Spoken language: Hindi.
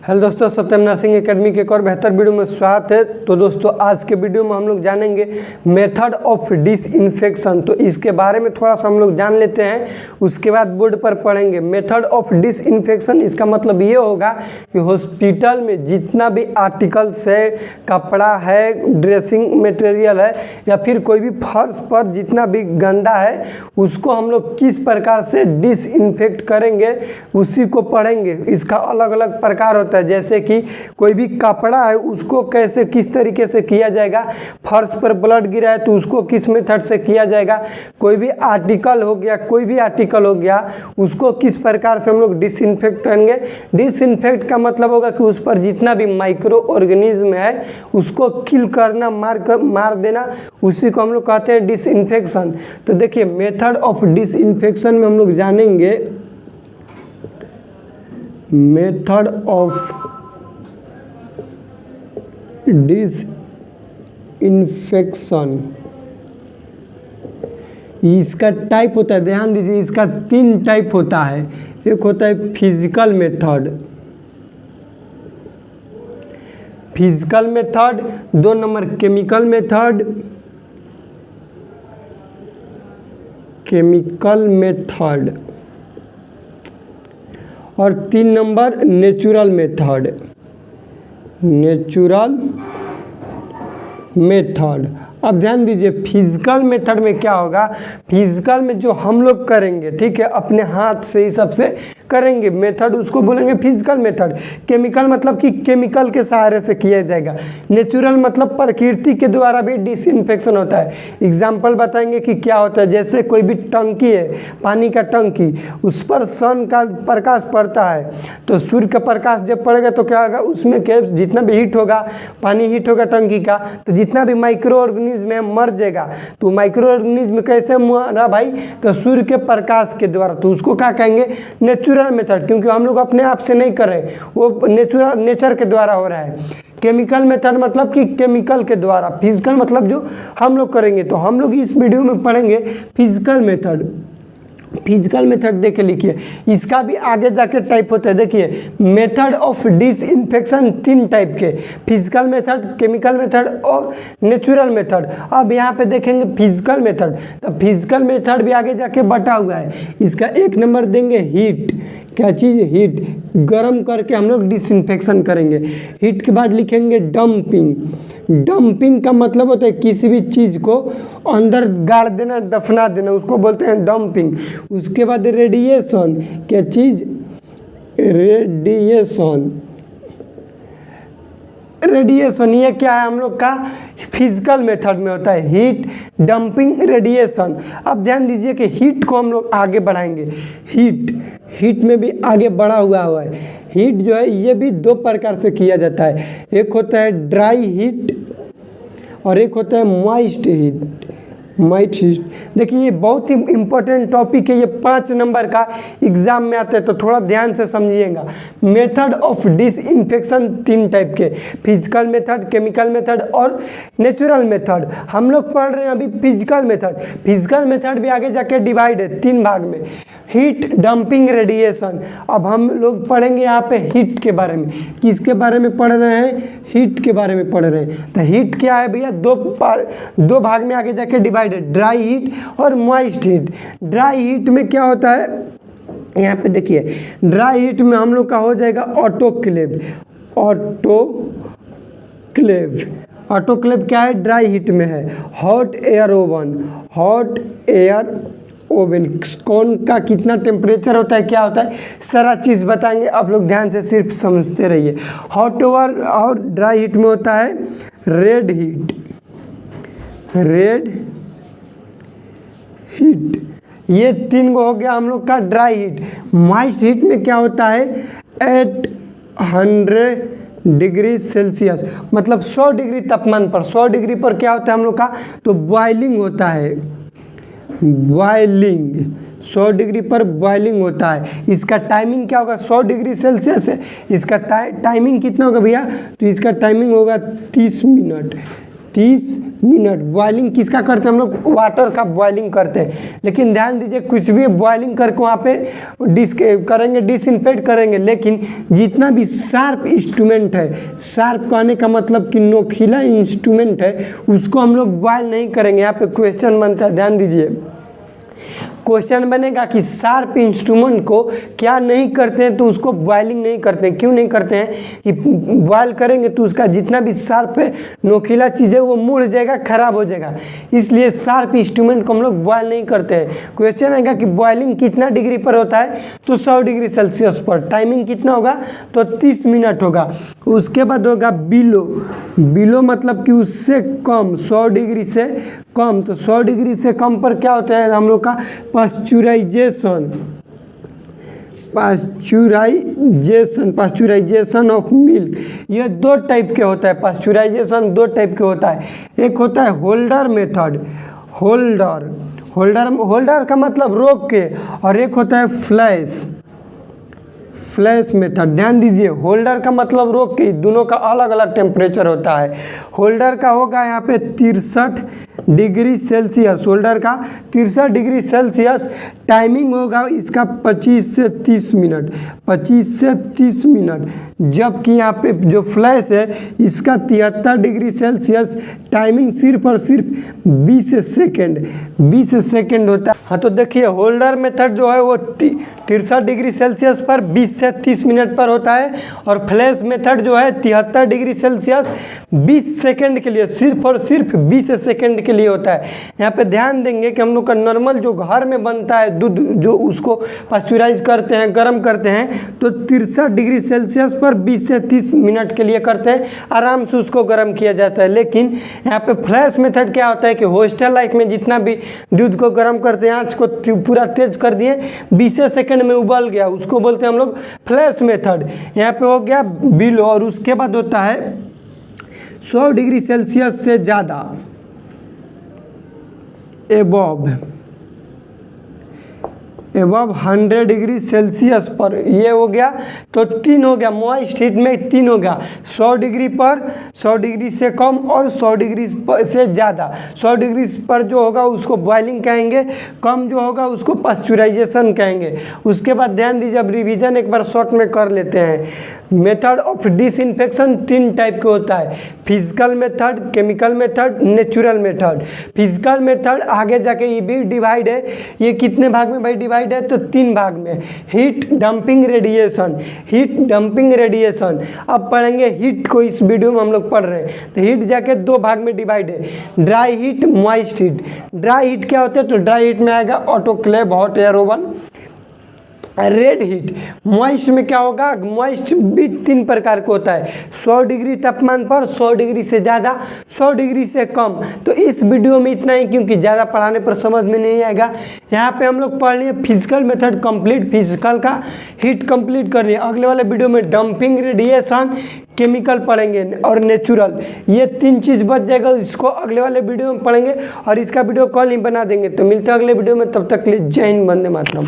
हेलो दोस्तों, सत्यम नर्सिंग एकेडमी के एक और बेहतर वीडियो में स्वागत है। तो दोस्तों आज के वीडियो में हम लोग जानेंगे मेथड ऑफ डिसइंफेक्शन। तो इसके बारे में थोड़ा सा हम लोग जान लेते हैं, उसके बाद बोर्ड पर पढ़ेंगे। मेथड ऑफ डिसइंफेक्शन इसका मतलब ये होगा कि हॉस्पिटल में जितना भी आर्टिकल्स है, कपड़ा है, ड्रेसिंग मटेरियल है या फिर कोई भी फर्श पर जितना भी गंदा है उसको हम लोग किस प्रकार से डिसइंफेक्ट करेंगे उसी को पढ़ेंगे। इसका अलग अलग प्रकार होता है, जैसे कि कोई भी कपड़ा है उसको कैसे किस तरीके से किया जाएगा, फर्श पर ब्लड गिरा है तो उसको किस मेथड से किया जाएगा, कोई भी आर्टिकल हो गया, कोई भी आर्टिकल हो गया उसको किस प्रकार से हम लोग डिसइंफेक्ट करेंगे। डिसइंफेक्ट का मतलब होगा कि उस पर जितना भी माइक्रो ऑर्गेनिज्म है उसको किल करना, मार देना, उसी को हम लोग कहते हैं डिसइंफेक्शन। तो देखिए मेथड ऑफ डिसइंफेक्शन में हम लोग जानेंगे मेथड ऑफ डिसइंफेक्शन। इसका टाइप होता है, ध्यान दीजिए, इसका 3 टाइप होता है। एक होता है physical method, 2 number chemical method और 3 नंबर नेचुरल मेथड। अब ध्यान दीजिए फिजिकल मेथड में क्या होगा। फिजिकल में जो हम लोग करेंगे, ठीक है, अपने हाथ से ही सबसे करेंगे मेथड, उसको बोलेंगे फिजिकल मेथड। केमिकल मतलब कि केमिकल के सहारे से किया जाएगा। नेचुरल मतलब प्रकृति के द्वारा भी डिसइंफेक्शन होता है। एग्जाम्पल बताएंगे कि क्या होता है। जैसे कोई भी टंकी है, पानी का टंकी, उस पर सन का प्रकाश पड़ता है तो सूर्य का प्रकाश जब पड़ेगा तो क्या होगा, उसमें क्या जितना भी हीट होगा, पानी हीट होगा टंकी का, तो जितना भी माइक्रो ऑर्गेनिज्म है मर जाएगा। तो माइक्रो ऑर्गेनिज्म कैसे मरा भाई, तो सूर्य के प्रकाश के द्वारा। तो उसको क्या कहेंगे, नेचुरल मेथड, क्योंकि हम लोग अपने आप से नहीं कर रहे, वो नेचर के द्वारा हो रहा है। केमिकल मेथड मतलब कि केमिकल के द्वारा। फिजिकल मतलब जो हम लोग करेंगे। तो हम लोग इस वीडियो में पढ़ेंगे फिजिकल मेथड। फिजिकल मेथड देख के लिखिए, इसका भी आगे जाके टाइप होता है। देखिए मेथड ऑफ डिसइंफेक्शन 3 टाइप के, फिजिकल मेथड, केमिकल मेथड और नेचुरल मेथड। अब यहाँ पे देखेंगे फिजिकल मेथड। तो फिजिकल मेथड भी आगे जाके बटा हुआ है। इसका 1 नंबर देंगे हीट। क्या चीज़, हीट, गर्म करके हम लोग डिसइंफेक्शन करेंगे। हीट के बाद लिखेंगे डंपिंग। डंपिंग का मतलब होता है किसी भी चीज़ को अंदर गाड़ देना, दफना देना, उसको बोलते हैं डंपिंग। उसके बाद रेडिएशन। क्या चीज़, रेडिएशन ये क्या है, हम लोग का फिजिकल मेथड में होता है। Heat, dumping, radiation. अब ध्यान दीजिए कि हीट को हम लोग आगे बढ़ाएंगे। हीट में भी आगे बढ़ा हुआ है। हीट जो है ये भी 2 प्रकार से किया जाता है। एक होता है ड्राई हीट और एक होता है मॉइस्ट हीट। देखिए ये बहुत ही इंपॉर्टेंट टॉपिक है, ये 5 नंबर का एग्जाम में आता है, तो थोड़ा ध्यान से समझिएगा। मेथड ऑफ डिसइंफेक्शन 3 टाइप के, फिजिकल मेथड, केमिकल मेथड और नेचुरल मेथड। हम लोग पढ़ रहे हैं अभी फिजिकल मेथड। फिजिकल मेथड भी आगे जाके डिवाइड है 3 भाग में, हीट, डंपिंग, रेडिएशन। अब हम लोग पढ़ेंगे यहाँ पे हीट के बारे में। किसके बारे में पढ़ रहे हैं, हीट के बारे में पढ़ रहे हैं। तो हीट क्या है भैया, 2 भाग में आगे जाके डिवाइड, ड्राई हीट और मॉइस्ट हीट। ड्राई हीट में क्या होता है, यहाँ पे देखिए, ड्राई हीट में हम लोग का हो जाएगा ऑटोक्लेव। ऑटोक्लेव क्या है, ड्राई हीट में है। हॉट एयर ओवन, कौन का कितना टेम्परेचर होता है, क्या होता है, सारा चीज़ बताएंगे। आप लोग ध्यान से सिर्फ समझते रहिए। हॉट ओवर और ड्राई हीट में होता है रेड हीट। ये 3 को हो गया हम लोग का ड्राई हीट। मॉइस्ट हीट में क्या होता है, 800 डिग्री सेल्सियस, मतलब 100 डिग्री तापमान पर। 100 डिग्री पर क्या होता है हम लोग का, तो बॉइलिंग होता है। 100 डिग्री पर बॉइलिंग होता है। इसका टाइमिंग क्या होगा, 100 डिग्री सेल्सियस है, इसका टाइमिंग कितना होगा भैया, तो इसका टाइमिंग होगा 30 मिनट। 30 मिनट। बॉइलिंग किसका करते हैं हम लोग? वाटर का बॉइलिंग करते हैं। लेकिन ध्यान दीजिए कुछ भी बॉइलिंग करके वहाँ पे करेंगे, डिसइंफेक्ट करेंगे, लेकिन जितना भी शार्प इंस्ट्रूमेंट है, शार्प कहने का मतलब कि नोकीला इंस्ट्रूमेंट है, उसको हम लोग बॉयल नहीं करेंगे। यहाँ पे क्वेश्चन बनता है, ध्यान दीजिए, क्वेश्चन बनेगा कि शार्प इंस्ट्रूमेंट को क्या नहीं करते हैं, तो उसको बॉइलिंग नहीं करते हैं। क्यों नहीं करते हैं? कि बॉयल करेंगे तो उसका जितना भी शार्प है, नोकीला चीज़ है, वो मुड़ जाएगा, खराब हो जाएगा। इसलिए शार्प इंस्ट्रूमेंट को हम लोग बॉयल नहीं करते हैं। क्वेश्चन आएगा कि बॉइलिंग कितना डिग्री पर होता है, तो 100 डिग्री सेल्सियस पर। टाइमिंग कितना होगा? तो 30 मिनट होगा। उसके बाद होगा बिलो। बिलो मतलब कि उससे कम, 100 डिग्री से कम। तो 100 डिग्री से कम पर क्या होता है हम लोग का? Pasteurisation of milk. ये 2 टाइप के होता है। पास्चुराइजेशन 2 टाइप के होता है। एक होता है होल्डर मेथड, होल्डर का मतलब रोक के, और एक होता है फ्लैश मेथड। ध्यान दीजिए, होल्डर का मतलब रोक के, दोनों का अलग अलग टेम्परेचर होता है। होल्डर का होगा यहाँ पे 63 डिग्री सेल्सियस, होल्डर का 63 डिग्री सेल्सियस। टाइमिंग होगा इसका 25 से 30 मिनट, 25 से 30 मिनट। जबकि यहाँ पे जो फ्लैश है इसका 73 डिग्री सेल्सियस। टाइमिंग सिर्फ और सिर्फ 20 सेकेंड होता है। हाँ, तो देखिए होल्डर मेथड जो है वो 63 डिग्री सेल्सियस पर 20 से 30 मिनट पर होता है, और फ्लैश मेथड जो है 73 डिग्री सेल्सियस 20 सेकेंड के लिए, सिर्फ और सिर्फ 20 सेकेंड के लिए होता है। यहाँ पे ध्यान देंगे कि हम लोग का नॉर्मल जो घर में बनता है दूध, जो उसको पास्चुराइज करते हैं, गर्म करते हैं, तो 63 डिग्री सेल्सियस पर 20 से 30 मिनट के लिए करते हैं, आराम से उसको गर्म किया जाता है। लेकिन यहाँ पे फ्लैश मेथड क्या होता है कि हॉस्टल लाइफ में जितना भी दूध को गर्म करते हैं, आँच को पूरा तेज कर दिए, 20 सेकेंड में उबल गया, उसको बोलते हैं हम लोग फ्लैश मेथड। यहाँ पे हो गया बिलो। और उसके बाद होता है 100 डिग्री सेल्सियस से ज़्यादा, एबव 100 डिग्री सेल्सियस पर। ये हो गया, तो 3 हो गया, मॉइस्ट हीट में 3 हो गया, 100 डिग्री पर, 100 डिग्री से कम, और 100 डिग्री से ज़्यादा। 100 डिग्री पर जो होगा उसको बॉइलिंग कहेंगे, कम जो होगा उसको पास्चुराइजेशन कहेंगे। उसके बाद ध्यान दीजिए, अब रिवीजन एक बार शॉर्ट में कर लेते हैं। मेथड ऑफ डिसइंफेक्शन 3 टाइप के होता है, physical method, chemical method, natural method. Physical method आगे जाके ये भी डिवाइड है। ये कितने भाग में भाई डिवाइड है? तो 3 भाग में। Heat dumping radiation. अब पढ़ेंगे हीट को, इस वीडियो में हम लोग पढ़ रहे हैं। तो हीट जाके 2 भाग में डिवाइड है, dry heat, moist heat. Dry heat क्या होता है? तो ड्राई हीट में आएगा autoclave, hot air oven. Red heat, moist में क्या होगा? मॉइस्ट भी 3 प्रकार का होता है, 100 डिग्री तापमान पर, 100 डिग्री से ज़्यादा, 100 डिग्री से कम। तो इस वीडियो में इतना ही, क्योंकि ज़्यादा पढ़ाने पर समझ में नहीं आएगा। यहाँ पे हम लोग पढ़ लिए फिजिकल मेथड कंप्लीट, फिजिकल का हीट कंप्लीट कर लिए। अगले वाले वीडियो में डंपिंग, रेडिएशन, केमिकल पढ़ेंगे और नेचुरल। ये 3 चीज़ बच जाएगा, इसको अगले वाले वीडियो में पढ़ेंगे, और इसका वीडियो कल ही बना देंगे। तो मिलते हैं अगले वीडियो में, तब तक के लिए जय हिंद, वंदे मातरम।